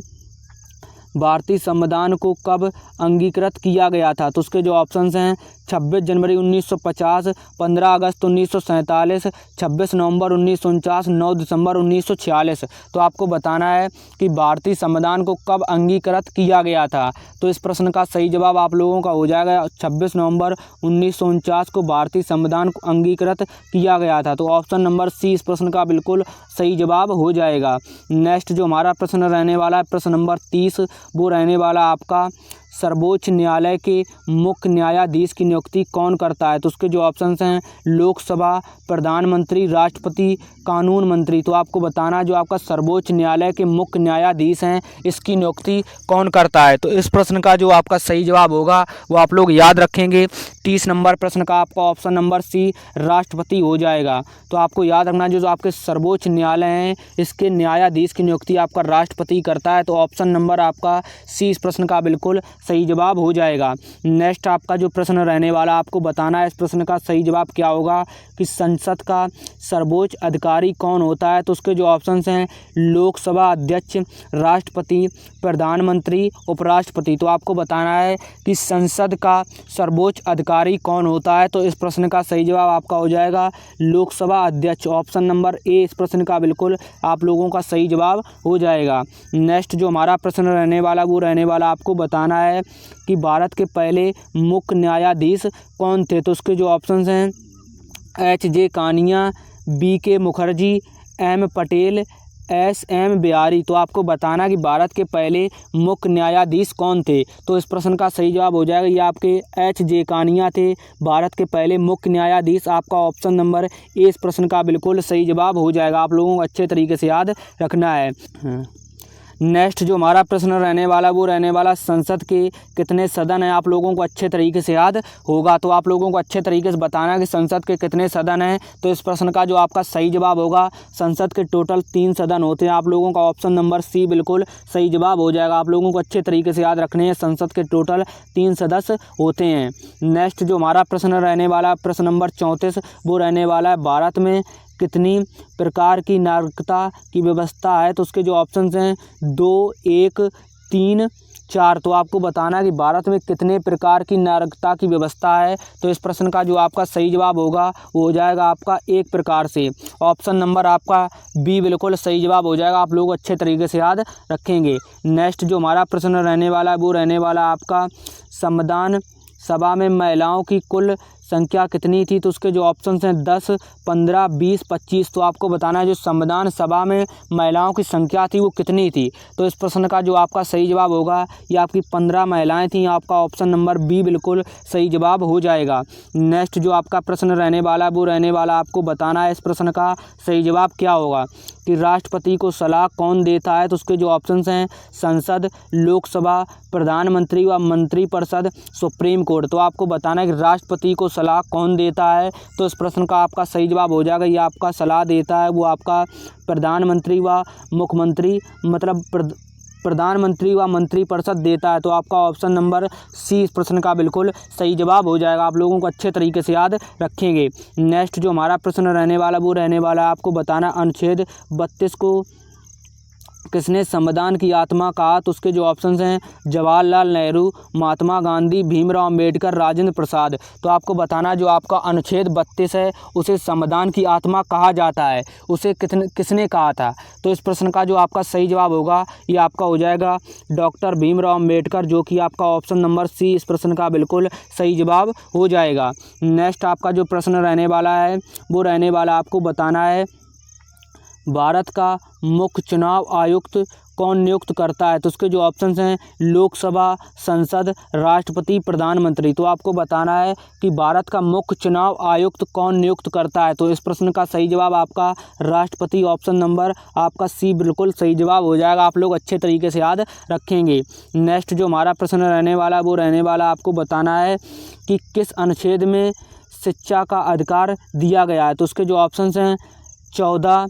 भारतीय संविधान को कब अंगीकृत किया गया था। तो उसके जो ऑप्शंस हैं, 26 जनवरी 1950, 15 अगस्त 1947, 26 नवंबर 1949, 9 दिसंबर 1946। तो आपको बताना है कि भारतीय संविधान को कब अंगीकृत किया गया था। तो इस प्रश्न का सही जवाब आप लोगों का हो जाएगा 26 नवंबर 1949 को भारतीय संविधान को अंगीकृत किया गया था। तो ऑप्शन नंबर सी इस प्रश्न का बिल्कुल सही जवाब हो जाएगा। नेक्स्ट जो हमारा प्रश्न रहने वाला है, प्रश्न नंबर 30 वो रहने वाला आपका, सर्वोच्च न्यायालय के मुख्य न्यायाधीश की नियुक्ति कौन करता है। तो उसके जो ऑप्शंस हैं, लोकसभा, प्रधानमंत्री, राष्ट्रपति, कानून मंत्री। तो आपको बताना जो आपका सर्वोच्च न्यायालय के मुख्य न्यायाधीश हैं इसकी नियुक्ति कौन करता है। तो इस प्रश्न का जो आपका सही जवाब होगा वो आप लोग याद रखेंगे। 30 नंबर प्रश्न का आपका ऑप्शन नंबर सी राष्ट्रपति हो जाएगा। तो आपको याद रखना जो आपके सर्वोच्च न्यायालय हैं इसके न्यायाधीश की नियुक्ति आपका राष्ट्रपति करता है। तो ऑप्शन नंबर आपका सी इस प्रश्न का बिल्कुल सही जवाब हो जाएगा। नेक्स्ट आपका जो प्रश्न रहने वाला, आपको बताना है इस प्रश्न का सही जवाब क्या होगा कि संसद का सर्वोच्च अधिकारी कौन होता है। तो उसके जो ऑप्शंस हैं, लोकसभा अध्यक्ष, राष्ट्रपति, प्रधानमंत्री, उपराष्ट्रपति। तो आपको बताना है कि संसद का सर्वोच्च अधिकारी कौन होता है। तो इस प्रश्न का सही जवाब आपका हो जाएगा लोकसभा अध्यक्ष। ऑप्शन नंबर ए इस प्रश्न का बिल्कुल आप लोगों का सही जवाब हो जाएगा। नेक्स्ट जो हमारा प्रश्न रहने वाला वो रहने वाला, आपको बताना है कि भारत के पहले मुख्य न्यायाधीश कौन थे। तो उसके जो ऑप्शंस हैं, H.J. Kania, B.K. Mukherjee, M. Patel, S.M. Bihari. तो आपको बताना कि भारत के पहले मुख्य न्यायाधीश कौन थे। तो इस प्रश्न का सही जवाब हो जाएगा ये आपके H.J. कानिया थे भारत के पहले मुख्य न्यायाधीश। आपका ऑप्शन नंबर ए इस प्रश्न का बिल्कुल सही जवाब हो जाएगा। आप लोगों को अच्छे तरीके से याद रखना है। नेक्स्ट जो हमारा प्रश्न रहने वाला वो रहने वाला संसद के कितने सदन हैं, आप लोगों को अच्छे तरीके से याद होगा। तो आप लोगों को अच्छे तरीके से बताना है कि संसद के कितने सदन हैं। तो इस प्रश्न का जो आपका सही जवाब होगा, संसद के टोटल 3 सदन होते हैं। आप लोगों का ऑप्शन नंबर सी बिल्कुल सही जवाब हो जाएगा। आप लोगों को अच्छे तरीके से याद रखने हैं, संसद के टोटल 3 सदस्य होते हैं। नेक्स्ट जो हमारा प्रश्न रहने वाला प्रश्न नंबर 34 वो रहने वाला है भारत में कितनी प्रकार की नागरिकता की व्यवस्था है। तो उसके जो ऑप्शंस हैं 2, 1, 3, 4। तो आपको बताना है कि भारत में कितने प्रकार की नागरिकता की व्यवस्था है। तो इस प्रश्न का जो आपका सही जवाब होगा वो हो जाएगा आपका 1 प्रकार से। ऑप्शन नंबर आपका बी बिल्कुल सही जवाब हो जाएगा। आप लोग अच्छे तरीके से याद रखेंगे। नेक्स्ट जो हमारा प्रश्न रहने वाला है वो रहने वाला आपका संविधान सभा में महिलाओं की कुल संख्या कितनी थी। तो उसके जो ऑप्शंस हैं 10, 15, 20, 25। तो आपको बताना है जो संविधान सभा में महिलाओं की संख्या थी वो कितनी थी। तो इस प्रश्न का जो आपका सही जवाब होगा ये आपकी 15 महिलाएं थीं। आपका ऑप्शन नंबर बी बिल्कुल सही जवाब हो जाएगा। नेक्स्ट जो आपका प्रश्न रहने वाला वो रहने वाला आपको बताना है इस प्रश्न का सही जवाब क्या होगा कि राष्ट्रपति को सलाह कौन देता है। तो उसके जो ऑप्शंस हैं संसद, लोकसभा, प्रधानमंत्री व मंत्रिपरिषद, सुप्रीम कोर्ट। तो आपको बताना है कि राष्ट्रपति को सलाह कौन देता है। तो इस प्रश्न का आपका सही जवाब हो जाएगा ये आपका सलाह देता है वो आपका प्रधानमंत्री व मुख्यमंत्री मतलब प्रधानमंत्री व मंत्रिपरिषद देता है। तो आपका ऑप्शन नंबर सी इस प्रश्न का बिल्कुल सही जवाब हो जाएगा। आप लोगों को अच्छे तरीके से याद रखेंगे। नेक्स्ट जो हमारा प्रश्न रहने वाला वो रहने वाला आपको बताना अनुच्छेद 32 को किसने संविधान की आत्मा कहा। तो उसके जो ऑप्शंस हैं जवाहरलाल नेहरू, महात्मा गांधी, भीमराव अम्बेडकर, राजेंद्र प्रसाद। तो आपको बताना जो आपका अनुच्छेद 32 है उसे संविधान की आत्मा कहा जाता है, उसे किसने कहा था। तो इस प्रश्न का जो आपका सही जवाब होगा ये आपका हो जाएगा डॉक्टर भीमराव अम्बेडकर, जो कि आपका ऑप्शन नंबर सी इस प्रश्न का बिल्कुल सही जवाब हो जाएगा। नेक्स्ट आपका जो प्रश्न रहने वाला है वो रहने वाला आपको बताना है भारत का मुख्य चुनाव आयुक्त कौन नियुक्त करता है। तो उसके जो ऑप्शंस हैं लोकसभा, संसद, राष्ट्रपति, प्रधानमंत्री। तो आपको बताना है कि भारत का मुख्य चुनाव आयुक्त कौन नियुक्त करता है। तो इस प्रश्न का सही जवाब आपका राष्ट्रपति, ऑप्शन नंबर आपका सी बिल्कुल सही जवाब हो जाएगा। आप लोग अच्छे तरीके से याद रखेंगे। नेक्स्ट जो हमारा प्रश्न रहने वाला वो रहने वाला आपको बताना है कि किस अनुच्छेद में शिक्षा का अधिकार दिया गया है। तो उसके जो ऑप्शंस हैं 14,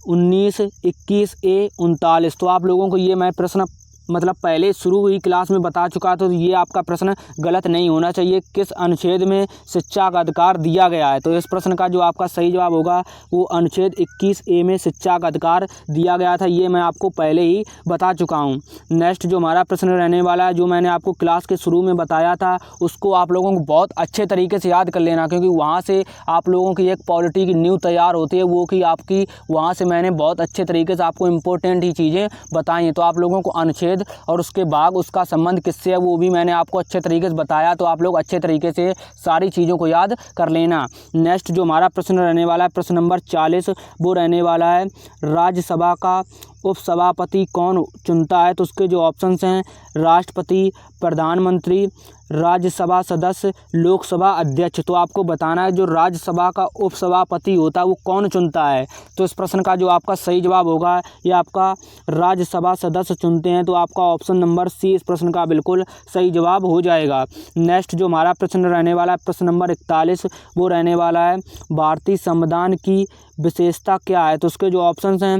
19, 21, ए 39। तो आप लोगों को ये मैं प्रश्न मतलब पहले शुरू हुई क्लास में बता चुका, तो ये आपका प्रश्न गलत नहीं होना चाहिए। किस अनुच्छेद में शिक्षा का अधिकार दिया गया है। तो इस प्रश्न का जो आपका सही जवाब होगा वो अनुच्छेद 21 ए में शिक्षा का अधिकार दिया गया था, ये मैं आपको पहले ही बता चुका हूँ। नेक्स्ट जो हमारा प्रश्न रहने वाला है जो मैंने आपको क्लास के शुरू में बताया था उसको आप लोगों को बहुत अच्छे तरीके से याद कर लेना, क्योंकि वहाँ से आप लोगों की एक पॉलिटी की न्यू तैयार होती है, वो कि आपकी वहाँ से मैंने बहुत अच्छे तरीके से आपको इम्पोर्टेंट ही चीज़ें बताई हैं। तो आप लोगों को अनुच्छेद और उसके बाद उसका संबंध किससे है वो भी मैंने आपको अच्छे तरीके से बताया। तो आप लोग अच्छे तरीके से सारी चीज़ों को याद कर लेना। नेक्स्ट जो हमारा प्रश्न रहने वाला है प्रश्न नंबर 40 वो रहने वाला है राज्यसभा का उपसभापति कौन चुनता है। तो उसके जो ऑप्शंस हैं राष्ट्रपति, प्रधानमंत्री, राज्यसभा सदस्य, लोकसभा अध्यक्ष। तो आपको बताना है जो राज्यसभा का उपसभापति होता है वो कौन चुनता है। तो इस प्रश्न का जो आपका सही जवाब होगा ये आपका राज्यसभा सदस्य चुनते हैं। तो आपका ऑप्शन नंबर सी इस प्रश्न का बिल्कुल सही जवाब हो जाएगा। नेक्स्ट जो हमारा प्रश्न रहने वाला है प्रश्न नंबर 41 वो रहने वाला है भारतीय संविधान की विशेषता क्या है। तो उसके जो ऑप्शंस हैं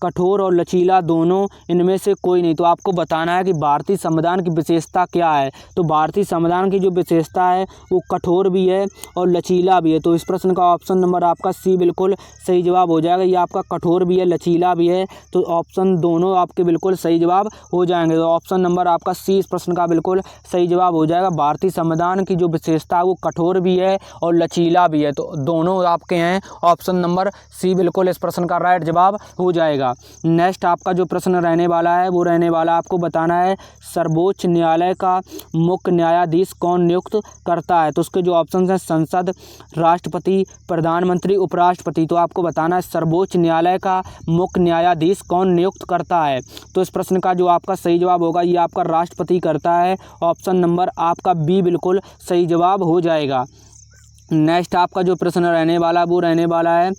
कठोर और लचीला दोनों, इनमें से कोई नहीं। तो आपको बताना है कि भारतीय संविधान की विशेषता क्या है। तो भारतीय संविधान की जो विशेषता है वो कठोर भी है और लचीला भी है। तो इस प्रश्न का ऑप्शन नंबर आपका सी बिल्कुल सही जवाब हो जाएगा। ये आपका कठोर भी है, लचीला भी है, तो ऑप्शन दोनों आपके बिल्कुल सही जवाब हो जाएंगे। तो ऑप्शन नंबर आपका सी इस प्रश्न का बिल्कुल सही जवाब हो जाएगा। भारतीय संविधान की जो विशेषता है वो कठोर भी है और लचीला भी है, तो दोनों आपके हैं। ऑप्शन नंबर सी बिल्कुल इस प्रश्न का राइट जवाब हो जाएगा। नेक्स्ट आपका जो प्रश्न रहने वाला है वो रहने वाला आपको बताना है सर्वोच्च न्यायालय का मुख्य न्यायाधीश कौन नियुक्त करता है। तो उसके जो ऑप्शंस हैं संसद, राष्ट्रपति, प्रधानमंत्री, उपराष्ट्रपति। तो आपको बताना है सर्वोच्च न्यायालय का मुख्य न्यायाधीश कौन नियुक्त करता है। तो इस प्रश्न का जो आपका सही जवाब होगा ये आपका राष्ट्रपति करता है। ऑप्शन नंबर आपका बी बिल्कुल सही जवाब हो जाएगा। नेक्स्ट आपका जो प्रश्न रहने वाला वो रहने वाला है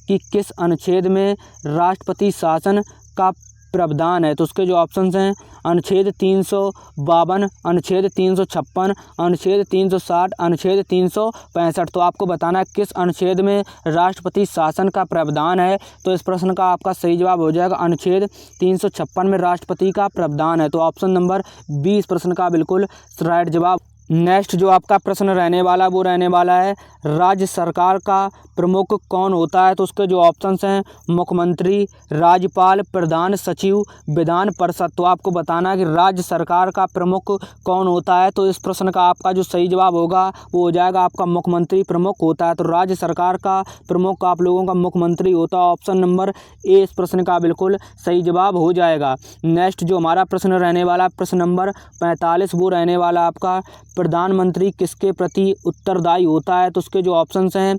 कि किस अनुच्छेद में राष्ट्रपति शासन का प्रावधान है? तो उसके जो ऑप्शंस हैं अनुच्छेद 352, अनुच्छेद 356, अनुच्छेद 360, अनुच्छेद 365। तो आपको बताना है किस अनुच्छेद में राष्ट्रपति शासन का प्रावधान है। तो इस प्रश्न का आपका सही जवाब हो जाएगा अनुच्छेद 356 में राष्ट्रपति का प्रावधान है। तो ऑप्शन नंबर 20 प्रश्न का बिल्कुल राइट जवाब। नेक्स्ट जो आपका प्रश्न रहने वाला वो रहने वाला है राज्य सरकार का प्रमुख कौन होता है? तो उसके जो ऑप्शंस हैं मुख्यमंत्री, राज्यपाल, प्रधान सचिव, विधान परिषद। तो आपको बताना है कि राज्य सरकार का प्रमुख कौन होता है। तो इस प्रश्न का आपका जो सही जवाब होगा वो हो जाएगा आपका मुख्यमंत्री प्रमुख होता है। तो राज्य सरकार का प्रमुख आप लोगों का मुख्यमंत्री होता है। ऑप्शन नंबर ए इस प्रश्न का बिल्कुल सही जवाब हो जाएगा। नेक्स्ट जो हमारा प्रश्न रहने वाला प्रश्न नंबर 45 वो रहने वाला आपका प्रधानमंत्री किसके प्रति उत्तरदायी होता है? तो उसके जो ऑप्शंस हैं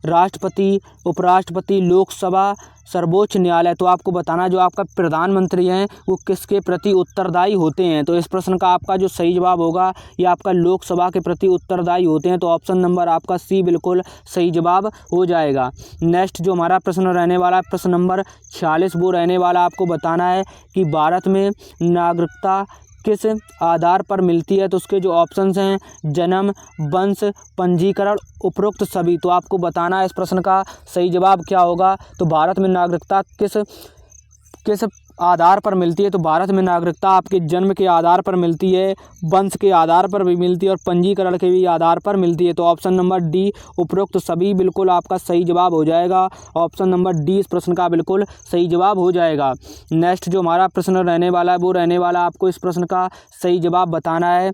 राष्ट्रपति, उपराष्ट्रपति, लोकसभा, सर्वोच्च न्यायालय। तो आपको बताना जो आपका प्रधानमंत्री हैं वो किसके प्रति उत्तरदायी होते हैं। तो इस प्रश्न का आपका जो सही जवाब होगा ये आपका लोकसभा के प्रति उत्तरदायी होते हैं। तो ऑप्शन नंबर आपका सी बिल्कुल सही जवाब हो जाएगा। नेक्स्ट जो हमारा प्रश्न रहने वाला प्रश्न नंबर 46 वो रहने वाला आपको बताना है कि भारत में नागरिकता किस आधार पर मिलती है? तो उसके जो ऑप्शंस हैं जन्म, वंश, पंजीकरण, उपरोक्त सभी। तो आपको बताना है इस प्रश्न का सही जवाब क्या होगा। तो भारत में नागरिकता किस आधार पर मिलती है? तो भारत में नागरिकता आपके जन्म के आधार पर मिलती है, वंश के आधार पर भी मिलती है और पंजीकरण के भी आधार पर मिलती है। तो ऑप्शन नंबर डी उपरोक्त सभी बिल्कुल आपका सही जवाब हो जाएगा। ऑप्शन नंबर डी इस प्रश्न का बिल्कुल सही जवाब हो जाएगा। नेक्स्ट जो हमारा प्रश्न रहने वाला है वो रहने वाला आपको इस प्रश्न का सही जवाब बताना है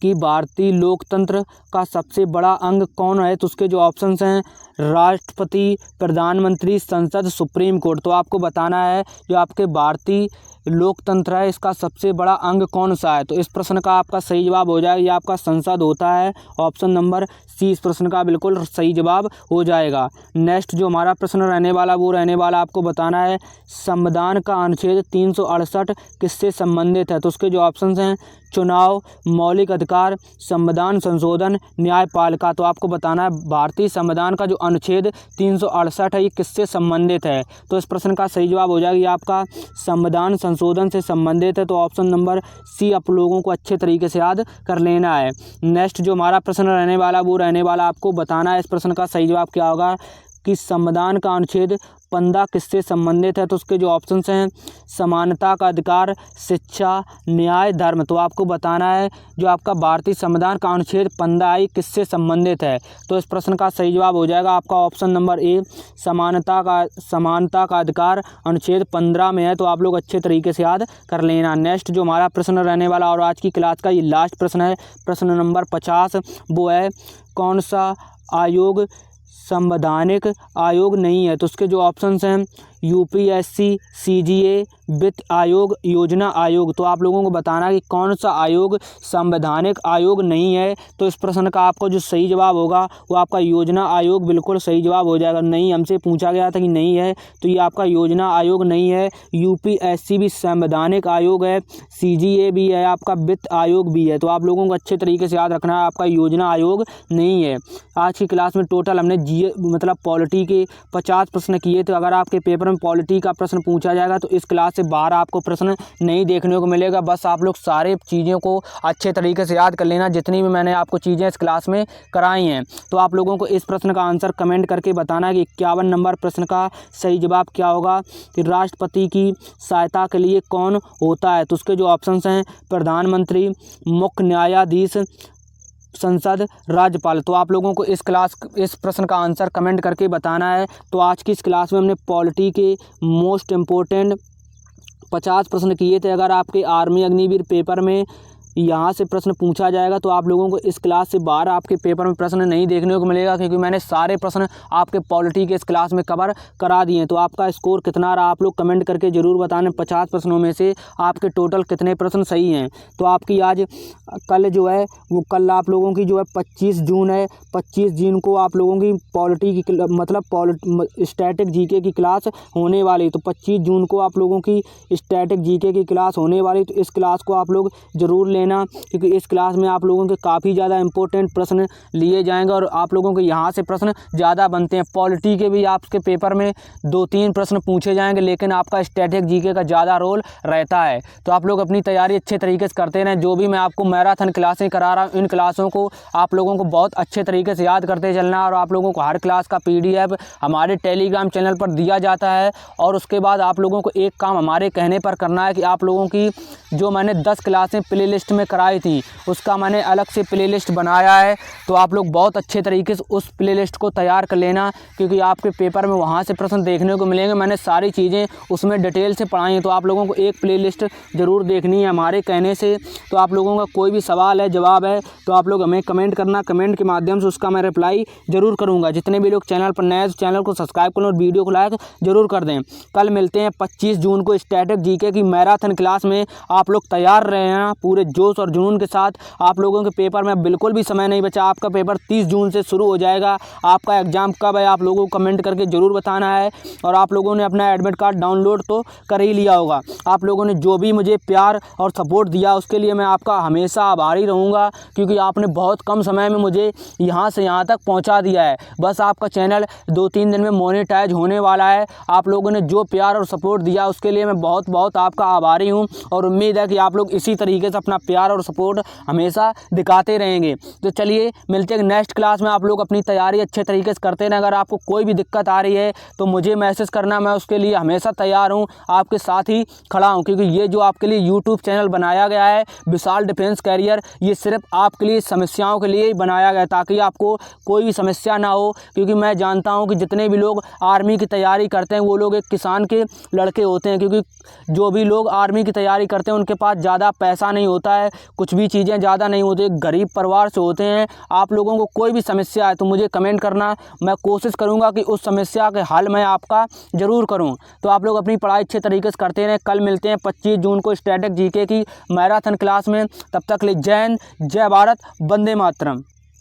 कि भारतीय लोकतंत्र का सबसे बड़ा अंग कौन है? तो उसके जो ऑप्शंस हैं राष्ट्रपति, प्रधानमंत्री, संसद, सुप्रीम कोर्ट। तो आपको बताना है जो आपके भारतीय लोकतंत्र है इसका सबसे बड़ा अंग कौन सा है? तो इस प्रश्न का आपका सही जवाब हो जाएगा ये आपका संसद होता है। ऑप्शन नंबर सी इस प्रश्न का बिल्कुल सही जवाब हो जाएगा। नेक्स्ट जो हमारा प्रश्न रहने वाला वो रहने वाला आपको बताना है संविधान का अनुच्छेद 368 किससे संबंधित है? तो उसके जो ऑप्शंस हैं चुनाव, मौलिक अधिकार, संविधान संशोधन, न्यायपालिका। तो आपको बताना है भारतीय संविधान का जो अनुच्छेद 368 है ये किससे संबंधित है? तो इस प्रश्न का सही जवाब हो जाएगा ये आपका संविधान संशोधन से संबंधित है। तो ऑप्शन नंबर सी आप लोगों को अच्छे तरीके से याद कर लेना है। नेक्स्ट जो हमारा प्रश्न रहने वाला वो रहने वाला आपको बताना है इस प्रश्न का सही जवाब क्या होगा कि संविधान का अनुच्छेद 15 किससे संबंधित है? तो उसके जो ऑप्शंस हैं समानता का अधिकार, शिक्षा, न्याय, धर्म। तो आपको बताना है जो आपका भारतीय संविधान का अनुच्छेद 15 किससे संबंधित है? तो इस प्रश्न का सही जवाब हो जाएगा आपका ऑप्शन नंबर ए समानता का अधिकार अनुच्छेद 15 में है। तो आप लोग अच्छे तरीके से याद कर लेना। नेक्स्ट जो हमारा प्रश्न रहने वाला और आज की क्लास का ये लास्ट प्रश्न है प्रश्न नंबर 50 वो है कौन सा आयोग संवैधानिक आयोग नहीं है? तो उसके जो ऑप्शंस हैं यूपीएससी, सीजीए, वित्त आयोग, योजना आयोग। तो आप लोगों को बताना कि कौन सा आयोग संवैधानिक आयोग नहीं है। तो इस प्रश्न का आपको जो सही जवाब होगा वो आपका योजना आयोग बिल्कुल सही जवाब हो जाएगा। नहीं हमसे पूछा गया था कि नहीं है तो ये आपका योजना आयोग नहीं है। यूपीएससी भी संवैधानिक आयोग है, सीजीए भी है, आपका वित्त आयोग भी है। तो आप लोगों को अच्छे तरीके से याद रखना है आपका योजना आयोग नहीं है। आज की क्लास में टोटल हमने जीए मतलब पॉलिटी के 50 प्रश्न किए। तो अगर आपके पेपर में पॉलिटी का प्रश्न पूछा जाएगा तो इस क्लास से बाहर आपको प्रश्न नहीं देखने को मिलेगा। बस आप लोग सारे चीज़ों को अच्छे तरीके से याद कर लेना जितनी भी मैंने आपको चीज़ें इस क्लास में कराई हैं। तो आप लोगों को इस प्रश्न का आंसर कमेंट करके बताना है कि 51 नंबर प्रश्न का सही जवाब क्या होगा कि राष्ट्रपति की सहायता के लिए कौन होता है? तो उसके जो ऑप्शंस हैं प्रधानमंत्री, मुख्य न्यायाधीश, संसद, राज्यपाल। तो आप लोगों को इस प्रश्न का आंसर कमेंट करके बताना है। तो आज की इस क्लास में हमने पॉलिटी के मोस्ट इम्पोर्टेंट 50 प्रश्न किए थे। अगर आपके आर्मी अग्निवीर पेपर में यहाँ से प्रश्न पूछा जाएगा तो आप लोगों को इस क्लास से बाहर आपके पेपर में प्रश्न नहीं देखने को मिलेगा क्योंकि मैंने सारे प्रश्न आपके पॉलिटी के इस क्लास में कवर करा दिए हैं। तो आपका स्कोर कितना रहा आप लोग कमेंट करके ज़रूर बताना। 50 प्रश्नों में से आपके टोटल कितने प्रश्न सही हैं। तो आपकी आज कल जो है वो कल आप लोगों की जो है 25 जून है। 25 जून को आप लोगों की पॉलिटी की मतलब स्टैटिक जीके की क्लास होने वाली। तो 25 जून को आप लोगों की स्टैटिक जीके की क्लास होने वाली। तो इस क्लास को आप लोग ज़रूर लेना लेना, क्योंकि इस क्लास में आप लोगों के काफ़ी ज़्यादा इंपॉर्टेंट प्रश्न लिए जाएंगे और आप लोगों के यहाँ से प्रश्न ज़्यादा बनते हैं। पॉलिटी के भी आपके पेपर में 2-3 प्रश्न पूछे जाएंगे, लेकिन आपका स्टैटिक जीके का ज़्यादा रोल रहता है। तो आप लोग अपनी तैयारी अच्छे तरीके से करते रहें। जो भी मैं आपको मैराथन क्लासें करा रहा हूँ, इन क्लासों को आप लोगों को बहुत अच्छे तरीके से याद करते चलना है और आप लोगों को हर क्लास का PDF हमारे टेलीग्राम चैनल पर दिया जाता है। और उसके बाद आप लोगों को एक काम हमारे कहने पर करना है कि आप लोगों की जो मैंने 10 क्लासें प्लेलिस्ट में कराई थी, उसका मैंने अलग से प्लेलिस्ट बनाया है। तो आप लोग बहुत अच्छे तरीके से उस प्लेलिस्ट को तैयार कर लेना, क्योंकि आपके पेपर में वहाँ से प्रश्न देखने को मिलेंगे। मैंने सारी चीज़ें उसमें डिटेल से पढ़ाई हैं, तो आप लोगों को एक प्लेलिस्ट ज़रूर देखनी है हमारे कहने से। तो आप लोगों का कोई भी सवाल है, जवाब है, तो आप लोग हमें कमेंट करना, कमेंट के माध्यम से उसका मैं रिप्लाई ज़रूर करूँगा। जितने भी लोग चैनल पर नए हैं, चैनल को सब्सक्राइब करें और वीडियो को लाइक ज़रूर कर दें। कल मिलते हैं 25 जून को स्टैटिक जीके की मैराथन क्लास में। आप लोग तैयार रहे हैं पूरे जोश और जुनून के साथ। आप लोगों के पेपर में बिल्कुल भी समय नहीं बचा। आपका पेपर 30 जून से शुरू हो जाएगा। आपका एग्ज़ाम कब है आप लोगों को कमेंट करके ज़रूर बताना है। और आप लोगों ने अपना एडमिट कार्ड डाउनलोड तो कर ही लिया होगा। आप लोगों ने जो भी मुझे प्यार और सपोर्ट दिया, उसके लिए मैं आपका हमेशा आभारी रहूँगा, क्योंकि आपने बहुत कम समय में मुझे यहाँ से यहाँ तक पहुँचा दिया है। बस आपका चैनल 2-3 दिन में मोनेटाइज होने वाला है। आप लोगों ने जो प्यार और सपोर्ट दिया, उसके लिए मैं बहुत बहुत आपका आभारी हूँ और उम्मीद है कि आप लोग इसी तरीके से अपना प्यार और सपोर्ट हमेशा दिखाते रहेंगे। तो चलिए मिलते हैं नेक्स्ट क्लास में। आप लोग अपनी तैयारी अच्छे तरीके से करते रहें। अगर आपको कोई भी दिक्कत आ रही है तो मुझे मैसेज करना, मैं उसके लिए हमेशा तैयार हूँ, आपके साथ ही खड़ा हूँ। क्योंकि ये जो आपके लिए यूट्यूब चैनल बनाया गया है विशाल डिफेंस कैरियर, ये सिर्फ आपके लिए समस्याओं के लिए ही बनाया गया है, ताकि आपको कोई भी समस्या ना हो। क्योंकि मैं जानता हूँ कि जितने भी लोग आर्मी की तैयारी करते हैं वो लोग एक किसान के लड़के होते हैं, क्योंकि जो भी लोग आर्मी की तैयारी करते हैं उनके पास ज़्यादा पैसा नहीं होता है, कुछ भी चीज़ें ज़्यादा नहीं होती, गरीब परिवार से होते हैं। आप लोगों को कोई भी समस्या है तो मुझे कमेंट करना, मैं कोशिश करूँगा कि उस समस्या के हल मैं आपका ज़रूर करूँ। तो आप लोग अपनी पढ़ाई अच्छे तरीके से करते रहें। कल मिलते हैं 25 जून को स्टैटिक जीके की मैराथन क्लास में। तब तक ले जय हिंद, जय भारत, वंदे मातरम।